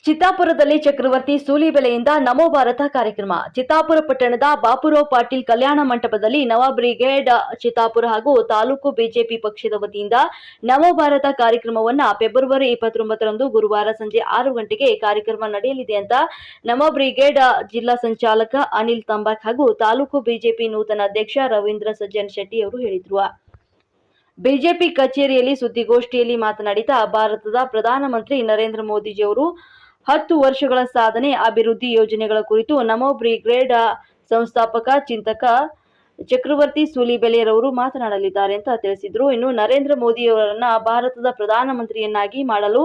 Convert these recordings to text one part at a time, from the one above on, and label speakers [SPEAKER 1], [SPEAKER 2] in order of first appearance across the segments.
[SPEAKER 1] ಚಿತ್ತಾಪುರದಲ್ಲಿ ಚಕ್ರವರ್ತಿ ಸೂಲಿಬೆಲೆಯಿಂದ ನಮೋ ಭಾರತ ಕಾರ್ಯಕ್ರಮ. ಚಿತ್ತಾಪುರ ಪಟ್ಟಣದ ಬಾಪುರಾವ್ ಪಾಟೀಲ್ ಕಲ್ಯಾಣ ಮಂಟಪದಲ್ಲಿ ನವ ಬ್ರಿಗೇಡ್ ಚಿತ್ತಾಪುರ ಹಾಗೂ ತಾಲೂಕು ಬಿಜೆಪಿ ಪಕ್ಷದ ವತಿಯಿಂದ ನಮೋ ಭಾರತ ಕಾರ್ಯಕ್ರಮವನ್ನು ಫೆಬ್ರವರಿ 29ರಂದು ಗುರುವಾರ ಸಂಜೆ 6 ಗಂಟೆಗೆ ಕಾರ್ಯಕ್ರಮ ನಡೆಯಲಿದೆ ಅಂತ ನಮೋ ಬ್ರಿಗೇಡ್ ಜಿಲ್ಲಾ ಸಂಚಾಲಕ ಅನಿಲ್ ತಂಬಾಕ್ ಹಾಗೂ ತಾಲೂಕು ಬಿಜೆಪಿ ನೂತನ ಅಧ್ಯಕ್ಷ ರವೀಂದ್ರ ಸಜ್ಜನ್ ಶೆಟ್ಟಿ ಅವರು ಹೇಳಿದರು. ಬಿಜೆಪಿ ಕಚೇರಿಯಲ್ಲಿ ಸುದ್ದಿಗೋಷ್ಠಿಯಲ್ಲಿ ಮಾತನಾಡಿದ ಭಾರತದ ಪ್ರಧಾನಮಂತ್ರಿ ನರೇಂದ್ರ ಮೋದಿಜಿಯವರು 10 ವರ್ಷಗಳ ಸಾಧನೆ, ಅಭಿವೃದ್ಧಿ ಯೋಜನೆಗಳ ಕುರಿತು ನಮೋ ಬ್ರಿಗೇಡ್ ಸಂಸ್ಥಾಪಕ ಚಿಂತಕ ಚಕ್ರವರ್ತಿ ಸೂಲಿಬೆಲೆರವರು ಮಾತನಾಡಲಿದ್ದಾರೆ ಅಂತ ತಿಳಿಸಿದರು. ಇನ್ನು ನರೇಂದ್ರ ಮೋದಿಯವರನ್ನ ಭಾರತದ ಪ್ರಧಾನಮಂತ್ರಿಯನ್ನಾಗಿ ಮಾಡಲು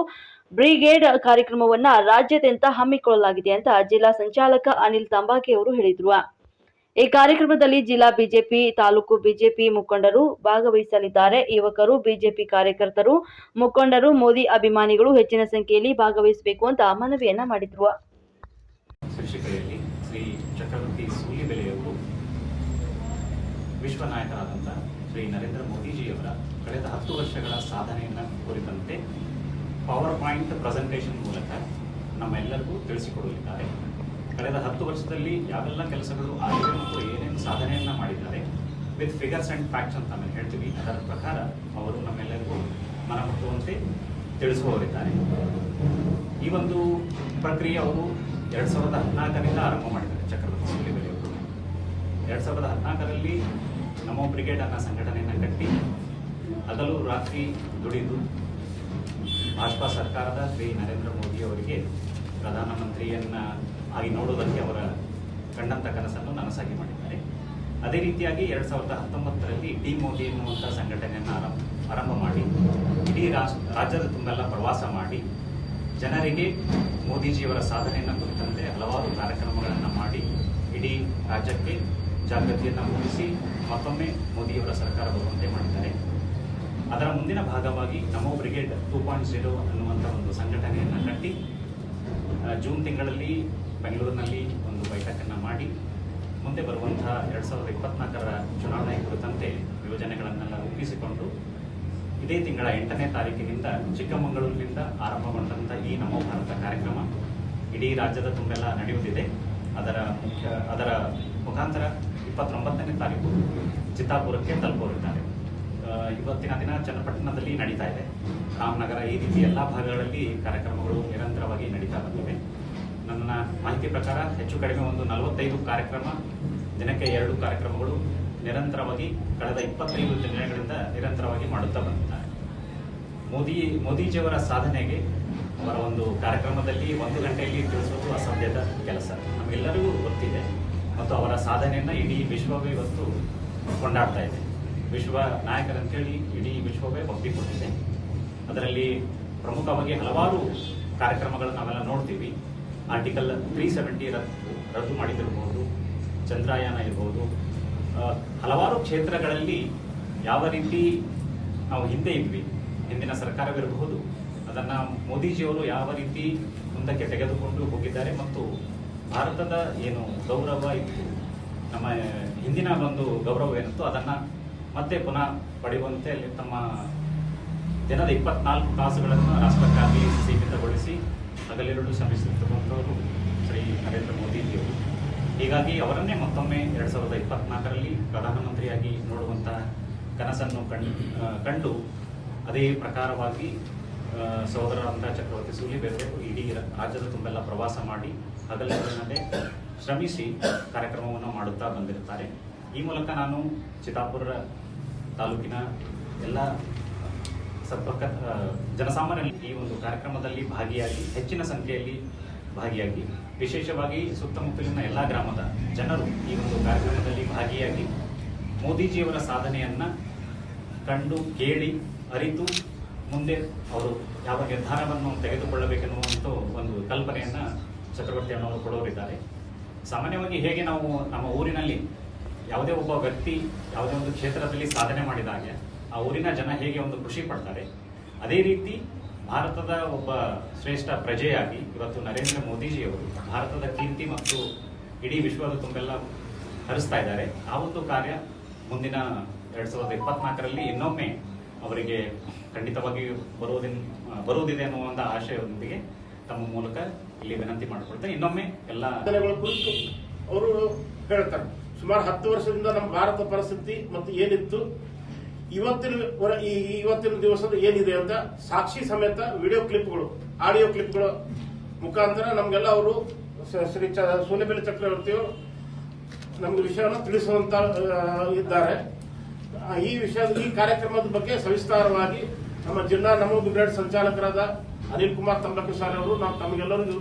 [SPEAKER 1] ಬ್ರಿಗೇಡ್ ಕಾರ್ಯಕ್ರಮವನ್ನ ರಾಜ್ಯಾದ್ಯಂತ ಹಮ್ಮಿಕೊಳ್ಳಲಾಗಿದೆ ಅಂತ ಜಿಲ್ಲಾ ಸಂಚಾಲಕ ಅನಿಲ್ ತಂಬಾಕೆ ಅವರು ಹೇಳಿದರು. ಈ ಕಾರ್ಯಕ್ರಮದಲ್ಲಿ ಜಿಲ್ಲಾ ಬಿಜೆಪಿ, ತಾಲೂಕು ಬಿಜೆಪಿ ಮುಖಂಡರು ಭಾಗವಹಿಸಲಿದ್ದಾರೆ. ಯುವಕರು, ಬಿಜೆಪಿ ಕಾರ್ಯಕರ್ತರು, ಮುಖಂಡರು, ಮೋದಿ ಅಭಿಮಾನಿಗಳು ಹೆಚ್ಚಿನ ಸಂಖ್ಯೆಯಲ್ಲಿ ಭಾಗವಹಿಸಬೇಕು ಅಂತ ಮನವಿಯನ್ನ ಮಾಡಿದ್ರು.
[SPEAKER 2] ಶಿಕ್ಷಕರಲ್ಲಿ ಶ್ರೀ ಚಕ್ರವರ್ತಿ ಸೂಲಿಬೆಲೆಯವರು ವಿಶ್ವ ನಾಯಕರಾದಂಥ ಶ್ರೀ ನರೇಂದ್ರ ಮೋದಿಜಿಯವರ ಕಳೆದ 10 ವರ್ಷಗಳ ಸಾಧನೆಯನ್ನು ಕುರಿತಂತೆ ಪವರ್ ಪಾಯಿಂಟ್ ಪ್ರೆಸೆಂಟೇಷನ್ ಮೂಲಕ ನಮ್ಮೆಲ್ಲರಿಗೂ ತಿಳಿಸಿಕೊಡಲಿದ್ದಾರೆ. ಕಳೆದ 10 ವರ್ಷದಲ್ಲಿ ಯಾವೆಲ್ಲ ಕೆಲಸಗಳು ಆಗಿವೆ ಮತ್ತು ಏನೇನು ಸಾಧನೆಯನ್ನ ಮಾಡಿದ್ದಾರೆ ವಿತ್ ಫಿಗರ್ಸ್ ಅಂಡ್ ಫ್ಯಾಕ್ಟ್ಸ್ ಅಂತ ನಾವು ಹೇಳ್ತೀವಿ. ಅದರ ಪ್ರಕಾರ ಅವರು ನಮ್ಮೆಲ್ಲರಿಗೂ ಮನಮುಟ್ಟುವಂತೆ ತಿಳಿಸುವವರಿದ್ದಾರೆ. ಈ ಒಂದು ಪ್ರಕ್ರಿಯೆ ಅವರು 2014ರಿಂದ ಆರಂಭ ಮಾಡಿದ್ದಾರೆ. ಚಕ್ರವರ್ತಿ ಸೂಲಿಬೆಲೆಯವರು 2014ರಲ್ಲಿ ನಮೋ ಬ್ರಿಗೇಡ್ ಅನ್ನೋ ಸಂಘಟನೆಯನ್ನು ಕಟ್ಟಿ ಹಗಲು ರಾತ್ರಿ ದುಡಿದು ಭಾಜಪಾ ಸರ್ಕಾರದ ಶ್ರೀ ನರೇಂದ್ರ ಮೋದಿ ಅವರಿಗೆ ಪ್ರಧಾನಮಂತ್ರಿಯನ್ನ ಆಗಿ ನೋಡುವುದಕ್ಕೆ ಅವರ ಕಂಡಂಥ ಕನಸನ್ನು ನನಸಾಗಿ ಮಾಡಿದ್ದಾರೆ. ಅದೇ ರೀತಿಯಾಗಿ 2019ರಲ್ಲಿ ಡಿ ಮೋದಿ ಎನ್ನುವಂಥ ಸಂಘಟನೆಯನ್ನು ಆರಂಭ ಮಾಡಿ ಇಡೀ ರಾಜ್ಯದ ತುಂಬೆಲ್ಲ ಪ್ರವಾಸ ಮಾಡಿ ಜನರಿಗೆ ಮೋದಿಜಿಯವರ ಸಾಧನೆಯನ್ನು ಕುರಿತಂತೆ ಹಲವಾರು ಕಾರ್ಯಕ್ರಮಗಳನ್ನು ಮಾಡಿ ಇಡೀ ರಾಜ್ಯಕ್ಕೆ ಜಾಗೃತಿಯನ್ನು ಮೂಡಿಸಿ ಮತ್ತೊಮ್ಮೆ ಮೋದಿಯವರ ಸರ್ಕಾರ ಬರುವಂತೆ ಮಾಡಿದ್ದಾರೆ. ಅದರ ಮುಂದಿನ ಭಾಗವಾಗಿ ನಮೋ ಬ್ರಿಗೇಡ್ 2.0 ಅನ್ನುವಂಥ ಒಂದು ಸಂಘಟನೆಯನ್ನು ಕಟ್ಟಿ ಜೂನ್ ತಿಂಗಳಲ್ಲಿ ಬೆಂಗಳೂರಿನಲ್ಲಿ ಒಂದು ಬೈಠಕನ್ನು ಮಾಡಿ ಮುಂದೆ ಬರುವಂತಹ 2024ರ ಚುನಾವಣೆ ಕುರಿತಂತೆ ಯೋಜನೆಗಳನ್ನೆಲ್ಲ ರೂಪಿಸಿಕೊಂಡು ಇದೇ ತಿಂಗಳ 8ನೇ ತಾರೀಕಿನಿಂದ ಚಿಕ್ಕಮಗಳೂರಿನಿಂದ ಆರಂಭಗೊಂಡಂಥ ಈ ನಮೋ ಭಾರತ ಕಾರ್ಯಕ್ರಮ ಇಡೀ ರಾಜ್ಯದ ತುಂಬೆಲ್ಲ ನಡೆಯುತ್ತಿದೆ. ಅದರ ಮುಖಾಂತರ 29ನೇ ತಾರೀಕು ಚಿತ್ತಾಪುರಕ್ಕೆ ತಲುಪೋರಿದ್ದಾರೆ. ಇವತ್ತಿನ ದಿನ ಚನ್ನಪಟ್ಟಣದಲ್ಲಿ ನಡೀತಾ ಇದೆ. ರಾಮನಗರ ಈ ರೀತಿ ಎಲ್ಲ ಭಾಗಗಳಲ್ಲಿ ಕಾರ್ಯಕ್ರಮಗಳು ನಿರಂತರವಾಗಿ ನಡೀತಾ ಬಂದಿವೆ. ನನ್ನ ಮಾಹಿತಿ ಪ್ರಕಾರ ಹೆಚ್ಚು ಕಡಿಮೆ ಒಂದು 45 ಕಾರ್ಯಕ್ರಮ, ದಿನಕ್ಕೆ 2 ಕಾರ್ಯಕ್ರಮಗಳು ನಿರಂತರವಾಗಿ ಕಳೆದ 25 ದಿನಗಳಿಂದ ನಿರಂತರವಾಗಿ ಮಾಡುತ್ತಾ ಬಂದಿದ್ದಾರೆ. ಮೋದಿಜಿಯವರ ಸಾಧನೆಗೆ ಅವರ ಒಂದು ಕಾರ್ಯಕ್ರಮದಲ್ಲಿ 1 ಗಂಟೆಯಲ್ಲಿ ತಿಳಿಸೋದು ಅಸಾಧ್ಯದ ಕೆಲಸ, ನಮಗೆಲ್ಲರಿಗೂ ಗೊತ್ತಿದೆ. ಮತ್ತು ಅವರ ಸಾಧನೆಯನ್ನು ಇಡೀ ವಿಶ್ವವೇ ಇವತ್ತು ಕೊಂಡಾಡ್ತಾ ಇದೆ. ವಿಶ್ವ ನಾಯಕರಂತೇಳಿ ಇಡೀ ವಿಶ್ವವೇ ಒಪ್ಪಿಕೊಂಡಿದೆ. ಅದರಲ್ಲಿ ಪ್ರಮುಖವಾಗಿ ಹಲವಾರು ಕಾರ್ಯಕ್ರಮಗಳನ್ನು ನಾವೆಲ್ಲ ನೋಡ್ತೀವಿ. ಆರ್ಟಿಕಲ್ 370 ರದ್ದು ಮಾಡಿದಿರಬಹುದು, ಚಂದ್ರಯಾನ ಇರಬಹುದು, ಹಲವಾರು ಕ್ಷೇತ್ರಗಳಲ್ಲಿ ಯಾವ ರೀತಿ ನಾವು ಹಿಂದೆ ಇದ್ವಿ, ಹಿಂದಿನ ಸರ್ಕಾರವಿರಬಹುದು, ಅದನ್ನು ಮೋದಿಜಿಯವರು ಯಾವ ರೀತಿ ಮುಂದಕ್ಕೆ ತೆಗೆದುಕೊಂಡು ಹೋಗಿದ್ದಾರೆ ಮತ್ತು ಭಾರತದ ಏನು ಗೌರವ ಇತ್ತು, ನಮ್ಮ ಹಿಂದಿನ ಒಂದು ಗೌರವ ಏನಿತ್ತು ಅದನ್ನು ಮತ್ತೆ ಪುನಃ ಪಡೆಯುವಂತೆ ತಮ್ಮ ದಿನದ 24 ತಾಸುಗಳನ್ನು ರಾಷ್ಟ್ರಕ್ಕಾಗಿ ಸೀಮಿತಗೊಳಿಸಿ ಹಗಲಿರುಳು ಶ್ರಮಿಸುತ್ತಿರುವಂಥವರು ಶ್ರೀ ನರೇಂದ್ರ ಮೋದಿಜಿಯವರು. ಹೀಗಾಗಿ ಅವರನ್ನೇ ಮತ್ತೊಮ್ಮೆ 2024ರಲ್ಲಿ ಪ್ರಧಾನಮಂತ್ರಿಯಾಗಿ ನೋಡುವಂತಹ ಕನಸನ್ನು ಕಂಡು ಅದೇ ಪ್ರಕಾರವಾಗಿ ಸಹೋದರರಾದಂಥ ಚಕ್ರವರ್ತಿ ಸೂಲಿಬೆಲೆಯವರು ಇಡೀ ರಾಜ್ಯದ ತುಂಬೆಲ್ಲ ಪ್ರವಾಸ ಮಾಡಿ ಹಗಲಿರುಳಿನಲ್ಲೇ ಶ್ರಮಿಸಿ ಕಾರ್ಯಕ್ರಮವನ್ನು ಮಾಡುತ್ತಾ ಬಂದಿರುತ್ತಾರೆ. ಈ ಮೂಲಕ ನಾನು ಚಿತ್ತಾಪುರ ತಾಲೂಕಿನ ಎಲ್ಲ ಸಂಪರ್ಕ ಜನಸಾಮಾನ್ಯರಲ್ಲಿ ಈ ಒಂದು ಕಾರ್ಯಕ್ರಮದಲ್ಲಿ ಭಾಗಿಯಾಗಿ ಹೆಚ್ಚಿನ ಸಂಖ್ಯೆಯಲ್ಲಿ ಭಾಗಿಯಾಗಿ ವಿಶೇಷವಾಗಿ ಸುತ್ತಮುತ್ತಲಿನ ಎಲ್ಲ ಗ್ರಾಮದ ಜನರು ಈ ಒಂದು ಕಾರ್ಯಕ್ರಮದಲ್ಲಿ ಭಾಗಿಯಾಗಿ ಮೋದಿಜಿಯವರ ಸಾಧನೆಯನ್ನು ಕಂಡು ಕೇಳಿ ಅರಿತು ಮುಂದೆ ಅವರು ಯಾವ ನಿರ್ಧಾರವನ್ನು ತೆಗೆದುಕೊಳ್ಳಬೇಕೆನ್ನುವಂಥ ಒಂದು ಕಲ್ಪನೆಯನ್ನು ಚಕ್ರವರ್ತಿ ಅಣ್ಣವರು ಕೊಡೋರಿದ್ದಾರೆ. ಸಾಮಾನ್ಯವಾಗಿ ಹೇಗೆ ನಾವು ನಮ್ಮ ಊರಿನಲ್ಲಿ ಯಾವುದೇ ಒಬ್ಬ ವ್ಯಕ್ತಿ ಯಾವುದೇ ಒಂದು ಕ್ಷೇತ್ರದಲ್ಲಿ ಸಾಧನೆ ಮಾಡಿದಾಗ ಆ ಊರಿನ ಜನ ಹೇಗೆ ಒಂದು ಖುಷಿ ಪಡ್ತಾರೆ, ಅದೇ ರೀತಿ ಭಾರತದ ಒಬ್ಬ ಶ್ರೇಷ್ಠ ಪ್ರಜೆಯಾಗಿ ಇವತ್ತು ನರೇಂದ್ರ ಮೋದಿಜಿಯವರು ಭಾರತದ ಕೀರ್ತಿ ಮತ್ತು ಇಡೀ ವಿಶ್ವದ ತುಂಬೆಲ್ಲ ಹರಿಸ್ತಾ ಇದ್ದಾರೆ. ಆ ಒಂದು ಕಾರ್ಯ ಮುಂದಿನ 2024ರಲ್ಲಿ ಇನ್ನೊಮ್ಮೆ ಅವರಿಗೆ ಖಂಡಿತವಾಗಿ ಬರುವುದಿದೆ ಅನ್ನುವಂಥ ಆಶಯದೊಂದಿಗೆ ತಮ್ಮ ಮೂಲಕ ಇಲ್ಲಿ ವಿನಂತಿ ಮಾಡಿಕೊಳ್ತೇನೆ. ಇನ್ನೊಮ್ಮೆ ಎಲ್ಲ
[SPEAKER 3] ಘಟನೆಗಳ ಕುರಿತು ಅವರು ಹೇಳ್ತಾರೆ. ಸುಮಾರು 10 ವರ್ಷದಿಂದ ನಮ್ಮ ಭಾರತ ಪರಿಸ್ಥಿತಿ ಮತ್ತು ಏನಿತ್ತು, ಇವತ್ತಿನ ದಿವಸದ ಏನಿದೆ ಅಂತ ಸಾಕ್ಷಿ ಸಮೇತ ವಿಡಿಯೋ ಕ್ಲಿಪ್ಗಳು, ಆಡಿಯೋ ಕ್ಲಿಪ್ಗಳ ಮುಖಾಂತರ ನಮಗೆಲ್ಲ ಅವರು ಶ್ರೀ ಸೂಲಿಬೆಲೆ ಚಕ್ರವರ್ತಿಯವರು ನಮ್ಗೆ ವಿಷಯವನ್ನು ತಿಳಿಸುವಂತ ಇದ್ದಾರೆ. ಈ ಕಾರ್ಯಕ್ರಮದ ಬಗ್ಗೆ ಸವಿಸ್ತಾರವಾಗಿ ನಮ್ಮ ಜಿಲ್ಲಾ ನಮೋ ಬ್ರಿಗೇಡ್ ಸಂಚಾಲಕರಾದ ಅನಿಲ್ ಕುಮಾರ್ ತಂಬಕಸಾರಿ ಅವರು ನಾವು ತಮಗೆಲ್ಲರಿಗೂ